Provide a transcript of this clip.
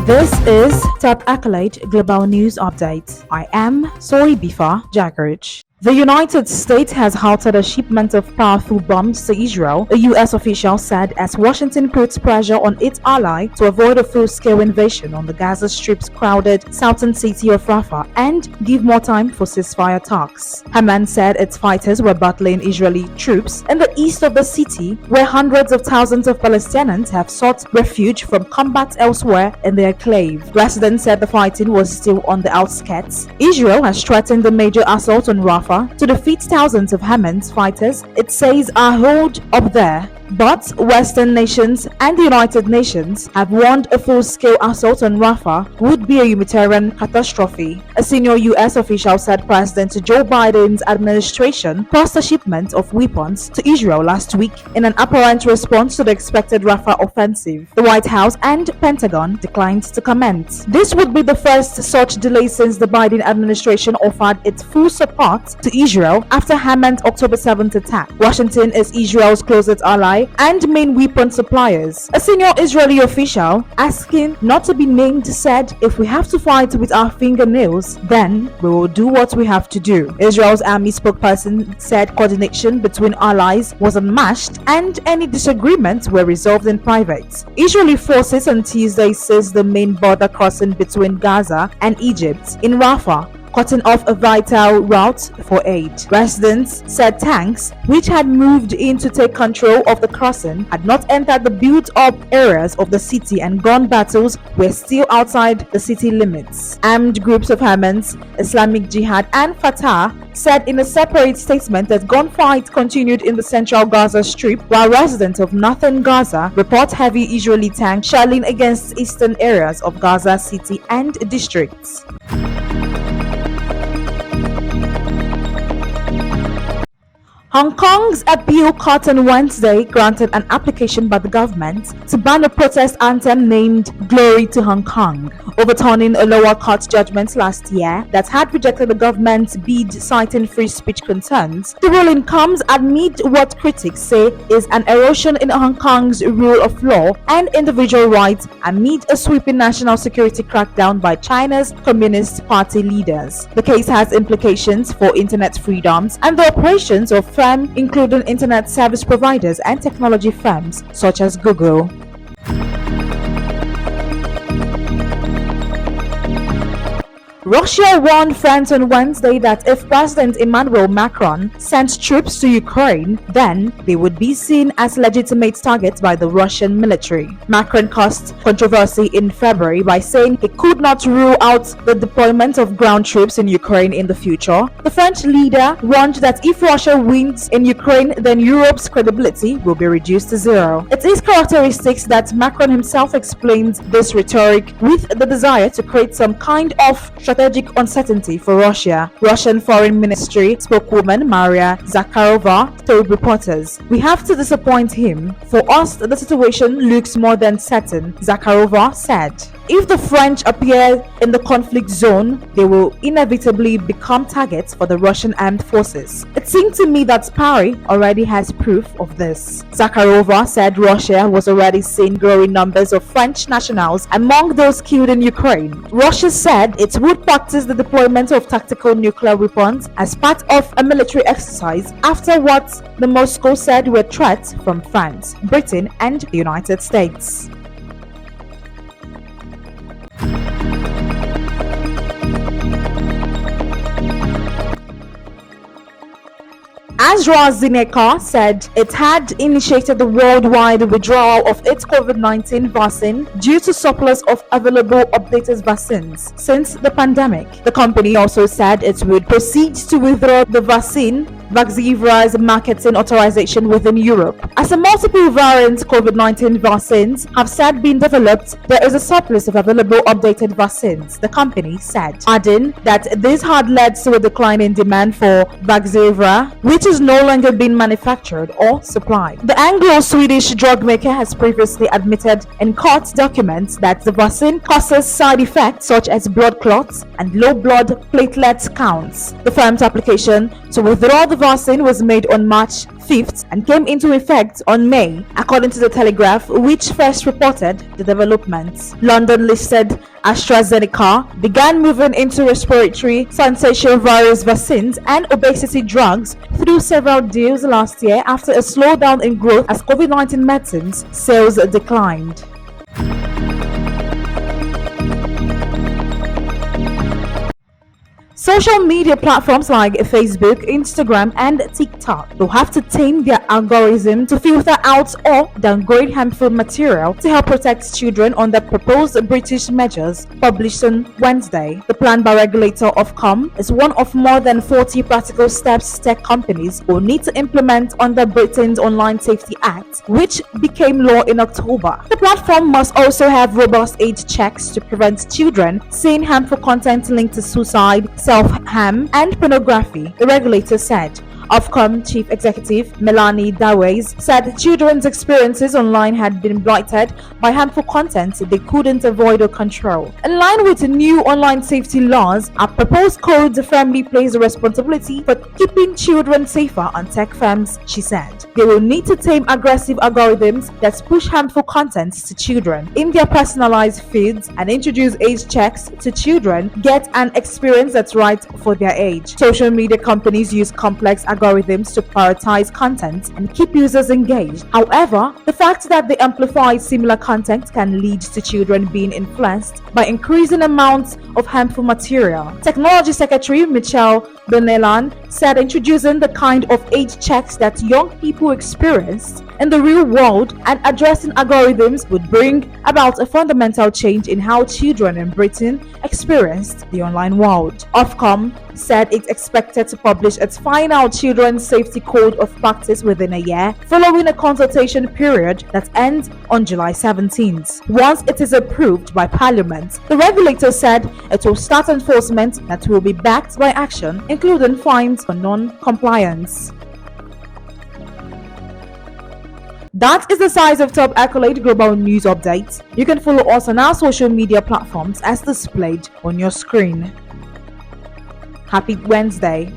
This is Top Accolade Global News Update. I am Bifa Jagrich. The United States has halted a shipment of powerful bombs to Israel, a U.S. official said, as Washington puts pressure on its ally to avoid a full-scale invasion on the Gaza Strip's crowded southern city of Rafah and give more time for ceasefire talks. Hamas said its fighters were battling Israeli troops in the east of the city, where hundreds of thousands of Palestinians have sought refuge from combat elsewhere in the enclave. Residents said the fighting was still on the outskirts. Israel has threatened a major assault on Rafah to defeat thousands of Hamas fighters it says are holed up there. But Western nations and the United Nations have warned a full-scale assault on Rafah would be a humanitarian catastrophe. A senior U.S. official said President Joe Biden's administration passed a shipment of weapons to Israel last week in an apparent response to the expected Rafah offensive. The White House and Pentagon declined to comment. This would be the first such delay since the Biden administration offered its full support to Israel after Hamas' October 7th attack. Washington is Israel's closest ally and main weapon suppliers. A senior Israeli official, asking not to be named, said, "If we have to fight with our fingernails, then we will do what we have to do." Israel's army spokesperson said coordination between allies was unmatched and any disagreements were resolved in private. Israeli forces on Tuesday seized the main border crossing between Gaza and Egypt in Rafah, cutting off a vital route for aid. Residents said tanks, which had moved in to take control of the crossing, had not entered the built-up areas of the city and gun battles were still outside the city limits. Armed groups of Hamas, Islamic Jihad and Fatah said in a separate statement that gunfight continued in the central Gaza Strip, while residents of northern Gaza report heavy Israeli tanks shelling against eastern areas of Gaza City and districts. Hong Kong's appeal court on Wednesday granted an application by the government to ban a protest anthem named Glory to Hong Kong, overturning a lower court judgment last year that had rejected the government's bid citing free speech concerns. The ruling comes amid what critics say is an erosion in Hong Kong's rule of law and individual rights amid a sweeping national security crackdown by China's Communist Party leaders. The case has implications for internet freedoms and the operations of firms including internet service providers and technology firms such as Google. Russia warned friends on Wednesday that if President Emmanuel Macron sent troops to Ukraine, then they would be seen as legitimate targets by the Russian military. Macron caused controversy in February by saying he could not rule out the deployment of ground troops in Ukraine in the future. The French leader warned that if Russia wins in Ukraine, then Europe's credibility will be reduced to zero. It is characteristics that Macron himself explained this rhetoric with the desire to create some kind of strategic uncertainty for Russia. Russian Foreign Ministry spokeswoman Maria Zakharova told reporters, "We have to disappoint him. For us, the situation looks more than certain," Zakharova said. If the French appear in the conflict zone, they will inevitably become targets for the Russian armed forces. It seemed to me that Paris already has proof of this. Zakharova said Russia was already seeing growing numbers of French nationals among those killed in Ukraine. Russia said it would practice the deployment of tactical nuclear weapons as part of a military exercise after what the Moscow said were threats from France, Britain, and the United States. AstraZeneca said it had initiated the worldwide withdrawal of its COVID-19 vaccine due to surplus of available updated vaccines since the pandemic. The company also said it would proceed to withdraw the vaccine Vaxzevria's marketing authorization within Europe. As a multiple variant COVID-19 vaccines have said been developed, there is a surplus of available updated vaccines, the company said, adding that this had led to a decline in demand for Vaxzevria, which is no longer being manufactured or supplied. The Anglo-Swedish drug maker has previously admitted in court documents that the vaccine causes side effects such as blood clots and low blood platelet counts. The firm's application to withdraw the vaccine was made on March 5th and came into effect on May, according to the Telegraph, which first reported the developments. London-listed AstraZeneca began moving into respiratory syncytial virus vaccines and obesity drugs through several deals last year after a slowdown in growth as COVID-19 medicines sales declined. Social media platforms like Facebook, Instagram, and TikTok will have to tame their algorithm to filter out or downgrade harmful material to help protect children under proposed British measures published on Wednesday. The plan by regulator Ofcom is one of more than 40 practical steps tech companies will need to implement under Britain's Online Safety Act, which became law in October. The platform must also have robust age checks to prevent children seeing harmful content linked to suicide, self-harm, and pornography, the regulator said. Ofcom Chief Executive Melanie Dawes said children's experiences online had been blighted by harmful content they couldn't avoid or control. In line with the new online safety laws, our proposed code firmly places the responsibility for keeping children safer on tech firms, she said. They will need to tame aggressive algorithms that push harmful content to children in their personalized feeds and introduce age checks to children get an experience that's right for their age. Social media companies use complex algorithms to prioritize content and keep users engaged. However, the fact that they amplify similar content can lead to children being influenced by increasing amounts of harmful material. Technology Secretary Michelle Benelan said introducing the kind of age checks that young people experience in the real world and addressing algorithms would bring about a fundamental change in how children in Britain experienced the online world. Ofcom said it's expected to publish its final Children's Safety Code of Practice within a year, following a consultation period that ends on July 17th. Once it is approved by Parliament, the regulator said it will start enforcement that will be backed by action, including fines for non-compliance. That is the size of top Accolade Global News Updates. You can follow us on our social media platforms as displayed on your screen. Happy Wednesday.